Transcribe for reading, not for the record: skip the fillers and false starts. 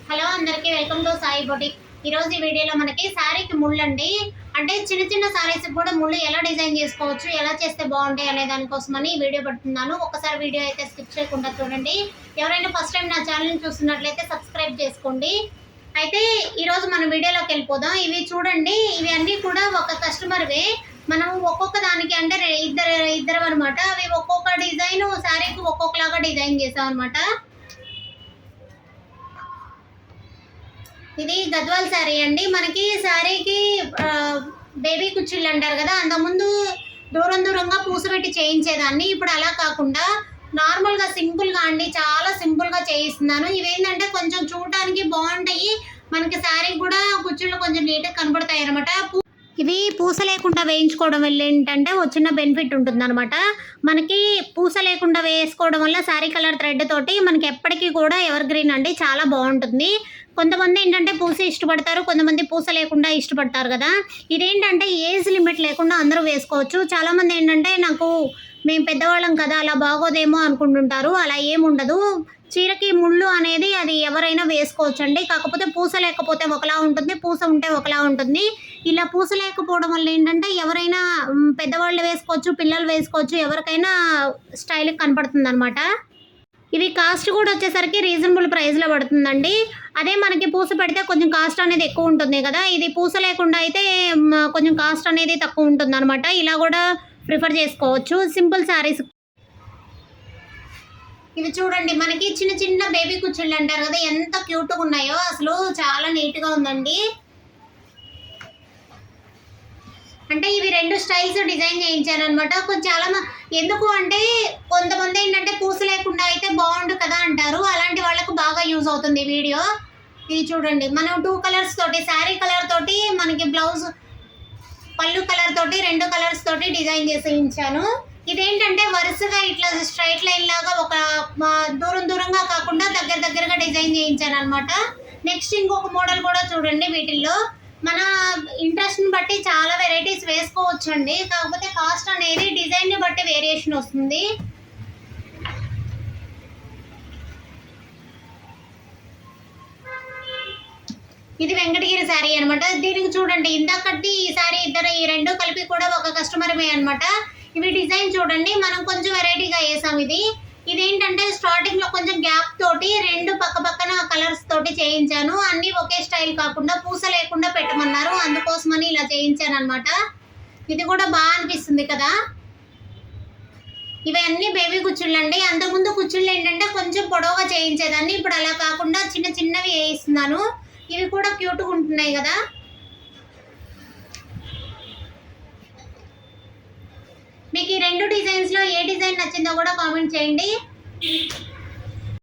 Hello అందరికీ welcome to Sai boutique. ఈరోజు ఈ వీడియోలో మనకి శారీకి ముళ్ళు అండి, అంటే చిన్న చిన్న శారీస్కి కూడా ముళ్ళు ఎలా డిజైన్ చేసుకోవచ్చు, ఎలా చేస్తే బాగుంటాయి అనే దానికోసమని ఈ వీడియో పెడుతున్నాను. ఒకసారి వీడియో అయితే స్కిప్ చేయకుండా చూడండి. ఎవరైనా ఫస్ట్ టైం నా ఛానల్ని చూస్తున్నట్లయితే సబ్స్క్రైబ్ చేసుకోండి. అయితే ఈరోజు మనం వీడియోలోకి వెళ్ళిపోదాం. ఇవి చూడండి, ఇవి అన్నీ కూడా ఒక కస్టమర్వే. మనం ఒక్కొక్క దానికి అంటే ఇద్దరు అనమాట. అవి ఒక్కొక్క డిజైన్ శారీకి ఒక్కొక్కలాగా డిజైన్ చేసాం అనమాట. ఇది గద్వాల్ శారీ అండి. మనకి శారీకి బేబీ కుచ్చిళ్ళు అంటారు కదా, అంతకుముందు దూరంగా పూసబెట్టి చేయించేదాన్ని. ఇప్పుడు అలా కాకుండా నార్మల్గా సింపుల్గా అండి, చాలా సింపుల్గా చేయిస్తున్నాను. ఇవేంటంటే కొంచెం చూడడానికి బాగుంటాయి, మనకి శారీ కూడా కుచ్చిళ్ళు కొంచెం నీట్గా కనబడతాయి అనమాట. ఇవి పూస లేకుండా వేయించుకోవడం వల్ల ఏంటంటే చిన్న బెనిఫిట్ ఉంటుందన్నమాట. మనకి పూస లేకుండా వేసుకోవడం వల్ల శారీ కలర్ థ్రెడ్ తోటి మనకి ఎప్పటికీ కూడా ఎవర్ గ్రీన్ అండి, చాలా బాగుంటుంది. కొంతమంది ఏంటంటే పూస ఇష్టపడతారు, కొంతమంది పూస లేకుండా ఇష్టపడతారు కదా. ఇదేంటంటే ఏజ్ లిమిట్ లేకుండా అందరూ వేసుకోవచ్చు. చాలామంది ఏంటంటే మేము పెద్దవాళ్ళం కదా, అలా బాగోదేమో అనుకుంటుంటారు. అలా ఏముండదు. చీరకి ముళ్ళు అనేది అది ఎవరైనా వేసుకోవచ్చండి. కాకపోతే పూస లేకపోతే ఒకలా ఉంటుంది, పూస ఉంటే ఒకలా ఉంటుంది. ఇలా పూస లేకపోవడం వల్ల ఏంటంటే ఎవరైనా పెద్దవాళ్ళు వేసుకోవచ్చు, పిల్లలు వేసుకోవచ్చు, ఎవరికైనా స్టైల్కి కనపడుతుంది అనమాట. ఇవి కాస్ట్ కూడా వచ్చేసరికి రీజనబుల్ ప్రైస్లో పడుతుందండి. అదే మనకి పూస పెడితే కొంచెం కాస్ట్ అనేది ఎక్కువ ఉంటుంది కదా. ఇది పూస లేకుండా అయితే కొంచెం కాస్ట్ అనేది తక్కువ ఉంటుంది అనమాట. ఇలా కూడా ప్రిఫర్ చేసుకోవచ్చు సింపుల్ శారీస్. ఇవి చూడండి, మనకి చిన్న చిన్న బేబీ కుచ్చిళ్ళు అంటారు కదా, ఎంత క్యూట్గా ఉన్నాయో. అసలు చాలా నీట్గా ఉందండి. అంటే ఇవి రెండు స్టైల్స్ డిజైన్ చేయించాను అనమాట. చాలా ఎందుకు అంటే కొంతమంది ఏంటంటే పూస లేకుండా అయితే బాగుండు కదా అంటారు. అలాంటి వాళ్ళకు బాగా యూజ్ అవుతుంది ఈ వీడియో. ఇది చూడండి, మనం 2 కలర్స్ తోటి, శారీ కలర్ తోటి, మనకి బ్లౌజ్ పళ్ళు కలర్ తోటి, 2 కలర్స్ తోటి డిజైన్ చేసి ఇచ్చాను. ఇదేంటంటే వరుసగా ఇట్లా స్ట్రైట్ లైన్ లాగా ఒక దూరంగా కాకుండా దగ్గరగా డిజైన్ చేయించాను అనమాట. నెక్స్ట్ ఇంకొక మోడల్ కూడా చూడండి. వీటిల్లో మన ఇంట్రెస్ట్ని బట్టి చాలా వెరైటీస్ వేసుకోవచ్చు అండి. కాకపోతే కాస్ట్ అనేది డిజైన్ని బట్టి వేరియేషన్ వస్తుంది. ఇది వెంకటగిరి శారీ అనమాట. దీనికి చూడండి, ఇందాకటి ఈ శారీ ఈ రెండు కలిపి కూడా ఒక కస్టమర్మే అనమాట. ఇవి డిజైన్ చూడండి, మనం కొంచెం వెరైటీగా వేసాం. ఇదేంటంటే స్టార్టింగ్లో కొంచెం గ్యాప్ తోటి 2 పక్కన కలర్స్ తోటి చేయించాను. అన్నీ ఒకే స్టైల్ కాకుండా పూస లేకుండా పెట్టమన్నారు, అందుకోసమని ఇలా చేయించాను అనమాట. ఇది కూడా బాగా అనిపిస్తుంది కదా. ఇవన్నీ బేబీ కుచ్చిళ్ళు అండి. అంతకుముందు కుచ్చిళ్ళు ఏంటంటే కొంచెం పొడవుగా చేయించేదాన్ని, ఇప్పుడు అలా కాకుండా చిన్నవి వేయిస్తున్నాను. ఇవి కూడా క్యూట్గా ఉంటున్నాయి కదా. మీకు ఈ 2 డిజైన్స్లో ఏ డిజైన్ నచ్చిందో కూడా కామెంట్ చేయండి.